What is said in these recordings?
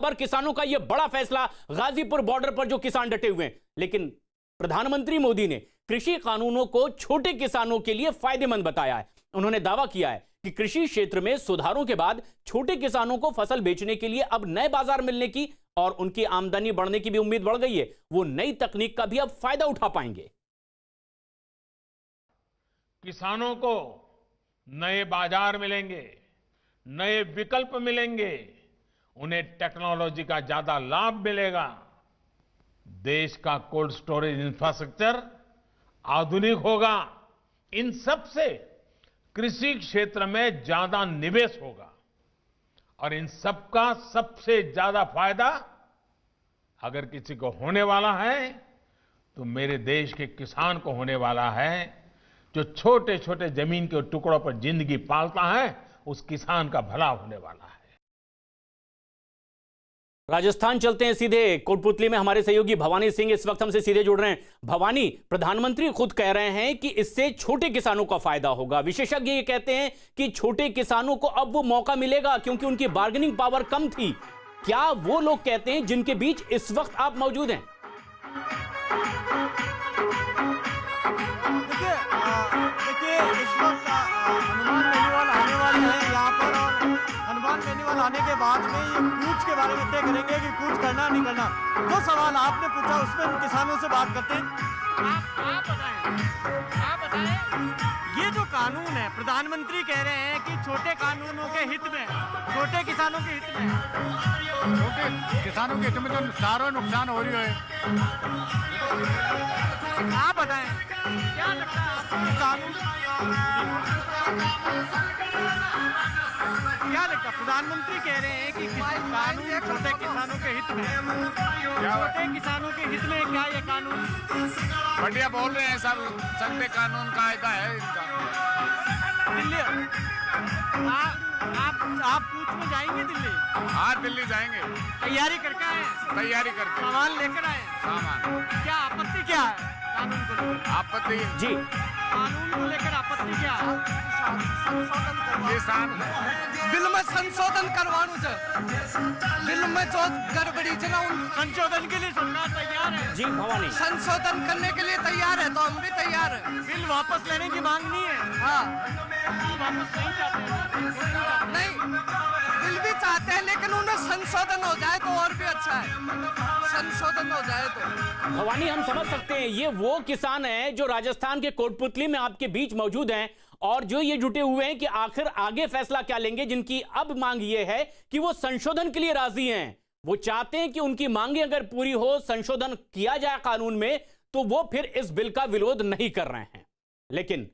पर किसानों का यह बड़ा फैसला, गाजीपुर बॉर्डर पर जो किसान डटे हुए हैं। लेकिन प्रधानमंत्री मोदी ने कृषि कानूनों को छोटे किसानों के लिए फायदेमंद बताया है। उन्होंने दावा किया है कि कृषि क्षेत्र में सुधारों के बाद छोटे किसानों को फसल बेचने के लिए अब नए बाजार मिलने की और उनकी आमदनी बढ़ने की भी उम्मीद बढ़ गई है। वो नई तकनीक का भी अब फायदा उठा पाएंगे। किसानों को नए बाजार मिलेंगे, नए विकल्प मिलेंगे, उन्हें टेक्नोलॉजी का ज्यादा लाभ मिलेगा। देश का कोल्ड स्टोरेज इंफ्रास्ट्रक्चर आधुनिक होगा। इन सब से कृषि क्षेत्र में ज्यादा निवेश होगा और इन सब का सबसे ज्यादा फायदा अगर किसी को होने वाला है तो मेरे देश के किसान को होने वाला है। जो छोटे छोटे जमीन के टुकड़ों पर जिंदगी पालता है, उस किसान का भला होने वाला है। राजस्थान चलते हैं सीधे। कोटपुतली में हमारे सहयोगी भवानी सिंह इस वक्त हमसे सीधे जुड़ रहे हैं। भवानी, प्रधानमंत्री खुद कह रहे हैं कि इससे छोटे किसानों का फायदा होगा। विशेषज्ञ ये कहते हैं कि छोटे किसानों को अब वो मौका मिलेगा क्योंकि उनकी बार्गेनिंग पावर कम थी। क्या वो लोग कहते हैं जिनके बीच इस वक्त आप मौजूद हैं? देखिए इस वक्त हनुमान बेनीवाल आने वाले हैं यहाँ पर, और हनुमान बेनीवाल आने के बाद में ये कूच के बारे में तय करेंगे कि कूच करना नहीं करना। जो सवाल आपने पूछा उसमें हम किसानों से बात करते हैं। आप बताएं, ये जो कानून है, प्रधानमंत्री कह रहे हैं कि छोटे कानूनों के हित में, छोटे किसानों के हित में, छोटे किसानों के हित में तो सारा नुकसान हो रही है। आप बताएं क्या लगता है आपको कानून, क्या लगता है? प्रधानमंत्री कह रहे हैं कि कानून छोटे किसानों के हित में, छोटे किसानों के हित में क्या ये कानून? बढ़िया बोल रहे हैं सब, संघ कानून कायदा है इनका। दिल्ली आप कूच में जाएंगे दिल्ली? हाँ, दिल्ली जाएंगे। तैयारी करके आए? तैयारी करके। सामान लेकर आए? सामान। क्या आपत्ति क्या है कानून को लेकर? आपत्ति जी, कानून को लेकर आपत्ति क्या है? किसान बिल में संशोधन करवाना चाहिए। बिल में जो गड़बड़ी है ना, उन संशोधन के लिए सरकार तैयार है। जी भवानी, संशोधन करने के लिए तैयार है तो हम भी तैयार है। बिल वापस लेने की मांग नहीं है। हाँ, बिल वापस नहीं चाहते हैं। नहीं, बिल भी चाहते हैं लेकिन उन्हें संशोधन हो जाए तो और भी अच्छा है। संशोधन हो जाए तो। भवानी, हम समझ सकते हैं ये वो किसान हैं जो राजस्थान के कोटपुतली में आपके बीच मौजूद हैं और जो ये जुटे हुए हैं कि आखिर आगे फैसला क्या लेंगे, जिनकी अब मांग ये है कि वो संशोधन के लिए राजी हैं। वो चाहते हैं कि उनकी मांगे अगर पूरी हो, संशोधन किया जाए कानून में, तो वो फिर इस बिल का विरोध नहीं कर रहे हैं। लेकिन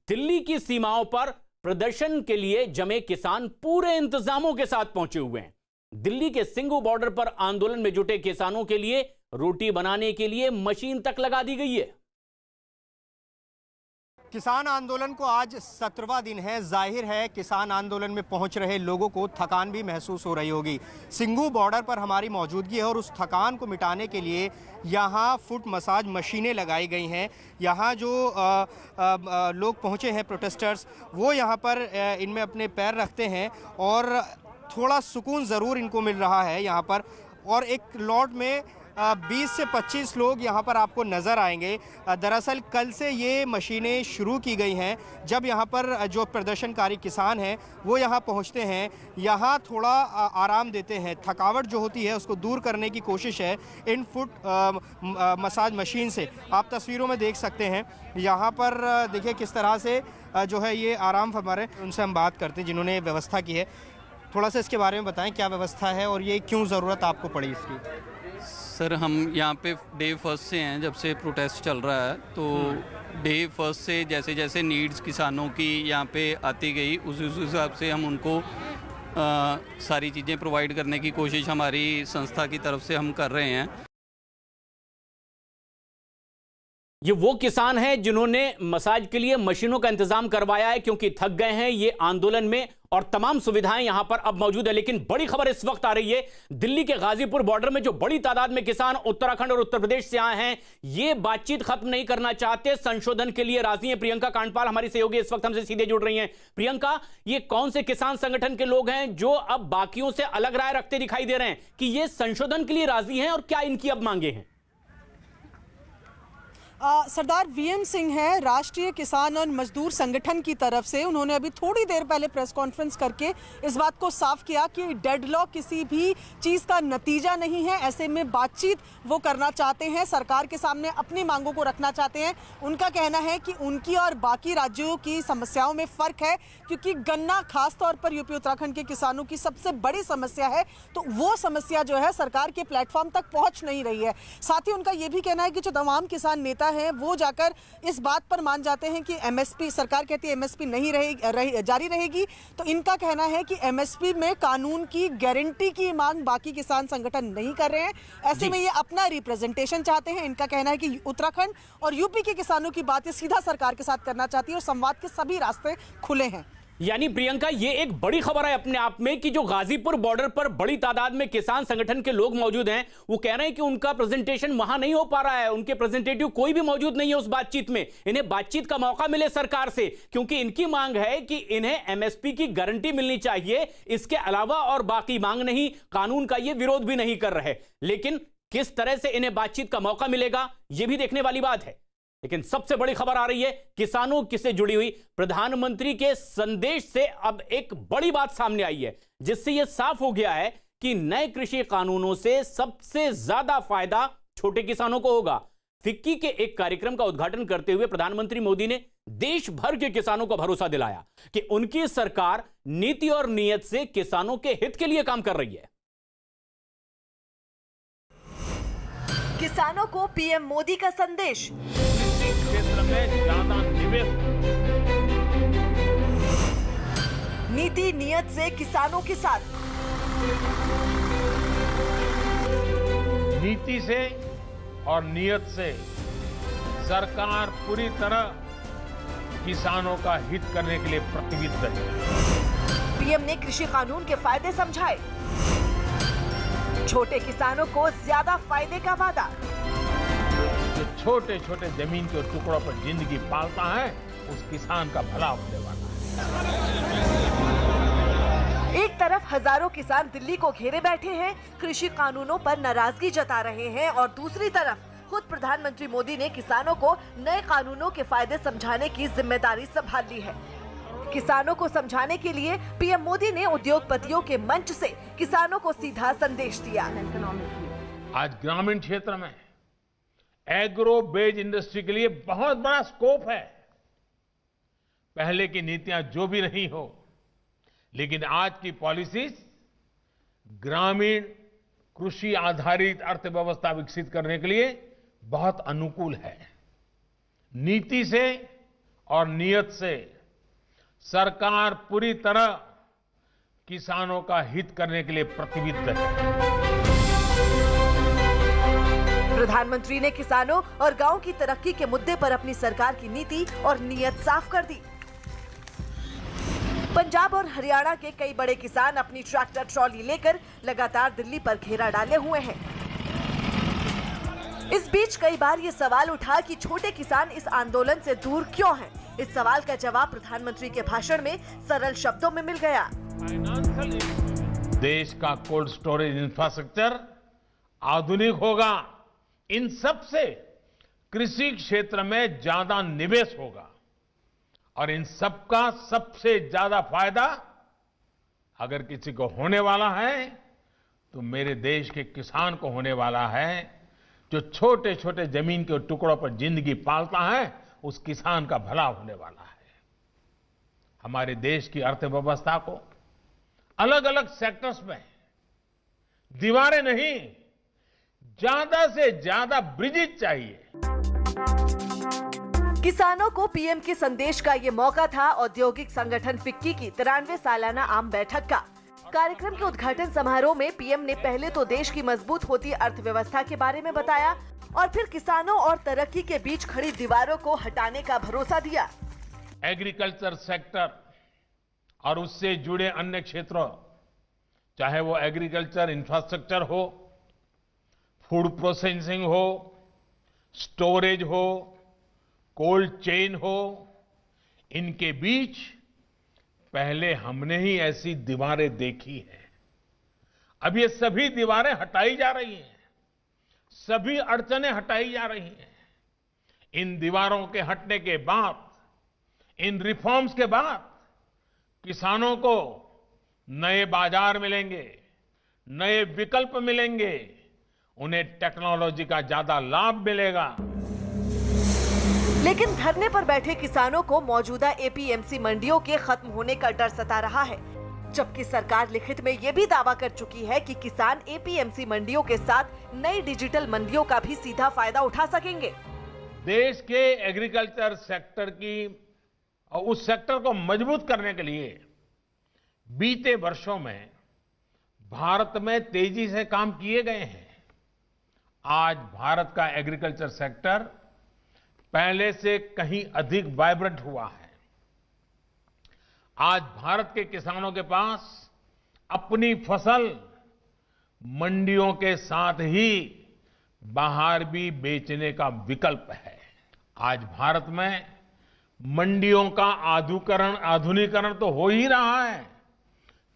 दिल्ली की सीमाओं पर प्रदर्शन के लिए जमे किसान पूरे इंतजामों के साथ पहुंचे हुए हैं। दिल्ली के सिंघू बॉर्डर पर आंदोलन में जुटे किसानों के लिए रोटी बनाने के लिए मशीन तक लगा दी गई है। किसान आंदोलन को आज 17वां दिन है। जाहिर है किसान आंदोलन में पहुंच रहे लोगों को थकान भी महसूस हो रही होगी। सिंघू बॉर्डर पर हमारी मौजूदगी है और उस थकान को मिटाने के लिए यहाँ फुट मसाज मशीनें लगाई गई हैं। यहाँ जो लोग पहुँचे हैं प्रोटेस्टर्स, वो यहाँ पर इनमें अपने पैर रखते हैं और थोड़ा सुकून ज़रूर इनको मिल रहा है यहाँ पर। और एक लॉट में 20 से 25 लोग यहाँ पर आपको नज़र आएंगे। दरअसल कल से ये मशीनें शुरू की गई हैं। जब यहाँ पर जो प्रदर्शनकारी किसान हैं वो यहाँ पहुँचते हैं, यहाँ थोड़ा आराम देते हैं। थकावट जो होती है उसको दूर करने की कोशिश है इन फुट मसाज मशीन से। आप तस्वीरों में देख सकते हैं यहाँ पर देखिए किस तरह से जो है ये आराम फरमा रहे हैं। उनसे हम बात करते हैं जिन्होंने व्यवस्था की है। थोड़ा सा इसके बारे में बताएं, क्या व्यवस्था है और ये क्यों ज़रूरत आपको पड़ी इसकी? सर, हम यहाँ पे डे फर्स्ट से हैं, जब से प्रोटेस्ट चल रहा है। तो डे फर्स्ट से जैसे जैसे नीड्स किसानों की यहाँ पे आती गई, उस हिसाब से हम उनको सारी चीज़ें प्रोवाइड करने की कोशिश हमारी संस्था की तरफ से हम कर रहे हैं। ये वो किसान हैं जिन्होंने मसाज के लिए मशीनों का इंतजाम करवाया है क्योंकि थक गए हैं ये आंदोलन में, और तमाम सुविधाएं यहां पर अब मौजूद है। लेकिन बड़ी खबर इस वक्त आ रही है, दिल्ली के गाजीपुर बॉर्डर में जो बड़ी तादाद में किसान उत्तराखंड और उत्तर प्रदेश से आए हैं, ये बातचीत खत्म नहीं करना चाहते, संशोधन के लिए राजी हैं। प्रियंका कांडपाल हमारी सहयोगी इस वक्त हमसे सीधे जुड़ रही हैं। प्रियंका, ये कौन से किसान संगठन के लोग हैं जो अब बाकियों से अलग राय रखते दिखाई दे रहे हैं कि ये संशोधन के लिए राजी हैं, और क्या इनकी अब मांगे हैं? सरदार वीएम सिंह है राष्ट्रीय किसान और मजदूर संगठन की तरफ से। उन्होंने अभी थोड़ी देर पहले प्रेस कॉन्फ्रेंस करके इस बात को साफ किया कि डेडलॉक किसी भी चीज़ का नतीजा नहीं है। ऐसे में बातचीत वो करना चाहते हैं, सरकार के सामने अपनी मांगों को रखना चाहते हैं। उनका कहना है कि उनकी और बाकी राज्यों की समस्याओं में फ़र्क है, क्योंकि गन्ना खास तौर पर यूपी उत्तराखंड के किसानों की सबसे बड़ी समस्या है, तो वो समस्या जो है सरकार के प्लेटफॉर्म तक पहुँच नहीं रही है। साथ ही उनका ये भी कहना है कि जो तमाम किसान नेता हैं वो जाकर इस बात पर मान जाते हैं कि एमएसपी, सरकार कहती है एमएसपी नहीं जारी रहेगी, तो इनका कहना है कि एमएसपी में कानून की गारंटी की मांग बाकी किसान संगठन नहीं कर रहे हैं। ऐसे में ये अपना रिप्रेजेंटेशन चाहते हैं। इनका कहना है कि उत्तराखंड और यूपी के किसानों की बातें सीधा सरकार के साथ करना चाहती है और संवाद के सभी रास्ते खुले हैं। यानी प्रियंका, ये एक बड़ी खबर है अपने आप में कि जो गाजीपुर बॉर्डर पर बड़ी तादाद में किसान संगठन के लोग मौजूद हैं, वो कह रहे हैं कि उनका प्रेजेंटेशन वहां नहीं हो पा रहा है, उनके प्रेजेंटेटिव कोई भी मौजूद नहीं है उस बातचीत में। इन्हें बातचीत का मौका मिले सरकार से, क्योंकि इनकी मांग है कि इन्हें एमएसपी की गारंटी मिलनी चाहिए। इसके अलावा और बाकी मांग नहीं, कानून का ये विरोध भी नहीं कर रहे। लेकिन किस तरह से इन्हें बातचीत का मौका मिलेगा, यह भी देखने वाली बात है। लेकिन सबसे बड़ी खबर आ रही है किसानों से जुड़ी हुई। प्रधानमंत्री के संदेश से अब एक बड़ी बात सामने आई है, जिससे यह साफ हो गया है कि नए कृषि कानूनों से सबसे ज्यादा फायदा छोटे किसानों को होगा। फिक्की के एक कार्यक्रम का उद्घाटन करते हुए प्रधानमंत्री मोदी ने देश भर के किसानों को भरोसा दिलाया कि उनकी सरकार नीति और नीयत से किसानों के हित के लिए काम कर रही है। किसानों को पीएम मोदी का संदेश, क्षेत्र में ज्यादा निवेश, नीति नियत से किसानों के साथ, नीति से और नियत से सरकार पूरी तरह किसानों का हित करने के लिए प्रतिबद्ध है। पीएम ने कृषि कानून के फायदे समझाए, छोटे किसानों को ज्यादा फायदे का वादा। जो छोटे छोटे जमीन के टुकड़ों पर जिंदगी पालता है, उस किसान का भला होने वाला है। एक तरफ हजारों किसान दिल्ली को घेरे बैठे हैं, कृषि कानूनों पर नाराजगी जता रहे हैं, और दूसरी तरफ खुद प्रधानमंत्री मोदी ने किसानों को नए कानूनों के फायदे समझाने की जिम्मेदारी संभाल ली है। किसानों को समझाने के लिए पीएम मोदी ने उद्योगपतियों के मंच से किसानों को सीधा संदेश दिया। आज ग्रामीण क्षेत्र में एग्रो बेस्ड इंडस्ट्री के लिए बहुत बड़ा स्कोप है। पहले की नीतियां जो भी रही हो, लेकिन आज की पॉलिसीज ग्रामीण कृषि आधारित अर्थव्यवस्था विकसित करने के लिए बहुत अनुकूल है। नीति से और नियत से सरकार पूरी तरह किसानों का हित करने के लिए प्रतिबद्ध है। प्रधानमंत्री ने किसानों और गांव की तरक्की के मुद्दे पर अपनी सरकार की नीति और नीयत साफ कर दी। पंजाब और हरियाणा के कई बड़े किसान अपनी ट्रैक्टर ट्रॉली लेकर लगातार दिल्ली पर घेरा डाले हुए हैं। इस बीच कई बार ये सवाल उठा कि छोटे किसान इस आंदोलन से दूर क्यों हैं। इस सवाल का जवाब प्रधानमंत्री के भाषण में सरल शब्दों में मिल गया। देश का कोल्ड स्टोरेज इंफ्रास्ट्रक्चर आधुनिक होगा, इन सब से कृषि क्षेत्र में ज्यादा निवेश होगा, और इन सब का सबसे ज्यादा फायदा अगर किसी को होने वाला है तो मेरे देश के किसान को होने वाला है। जो छोटे छोटे जमीन के टुकड़ों पर जिंदगी पालता है, उस किसान का भला होने वाला है। हमारे देश की अर्थव्यवस्था को अलग अलग सेक्टर्स में दीवारें नहीं, ज्यादा से ज्यादा ब्रिजेज चाहिए। किसानों को पीएम के संदेश का ये मौका था औद्योगिक संगठन फिक्की की 93 सालाना आम बैठक का। कार्यक्रम के उद्घाटन समारोह में पीएम ने पहले तो देश की मजबूत होती अर्थव्यवस्था के बारे में बताया, और फिर किसानों और तरक्की के बीच खड़ी दीवारों को हटाने का भरोसा दिया। एग्रीकल्चर सेक्टर और उससे जुड़े अन्य क्षेत्रों, चाहे वो एग्रीकल्चर इंफ्रास्ट्रक्चर हो, फूड प्रोसेसिंग हो, स्टोरेज हो, कोल्ड चेन हो, इनके बीच पहले हमने ही ऐसी दीवारें देखी हैं। अब ये सभी दीवारें हटाई जा रही हैं, सभी अड़चनें हटाई जा रही हैं। इन दीवारों के हटने के बाद, इन रिफॉर्म्स के बाद किसानों को नए बाजार मिलेंगे, नए विकल्प मिलेंगे, उन्हें टेक्नोलॉजी का ज्यादा लाभ मिलेगा। लेकिन धरने पर बैठे किसानों को मौजूदा एपीएमसी मंडियों के खत्म होने का डर सता रहा है, जबकि सरकार लिखित में ये भी दावा कर चुकी है कि किसान एपीएमसी मंडियों के साथ नई डिजिटल मंडियों का भी सीधा फायदा उठा सकेंगे। देश के एग्रीकल्चर सेक्टर की और उस सेक्टर को मजबूत करने के लिए बीते वर्षों में भारत में तेजी से काम किए गए हैं। आज भारत का एग्रीकल्चर सेक्टर पहले से कहीं अधिक वाइब्रेंट हुआ है। आज भारत के किसानों के पास अपनी फसल मंडियों के साथ ही बाहर भी बेचने का विकल्प है। आज भारत में मंडियों का आधुनिकीकरण तो हो ही रहा है।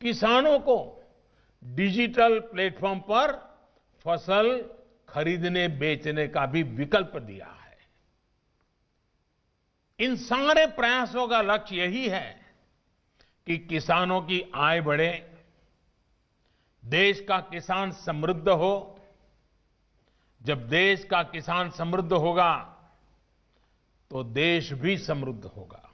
किसानों को डिजिटल प्लेटफॉर्म पर फसल खरीदने बेचने का भी विकल्प दिया है। इन सारे प्रयासों का लक्ष्य यही है कि किसानों की आय बढ़े, देश का किसान समृद्ध हो। जब देश का किसान समृद्ध होगा तो देश भी समृद्ध होगा।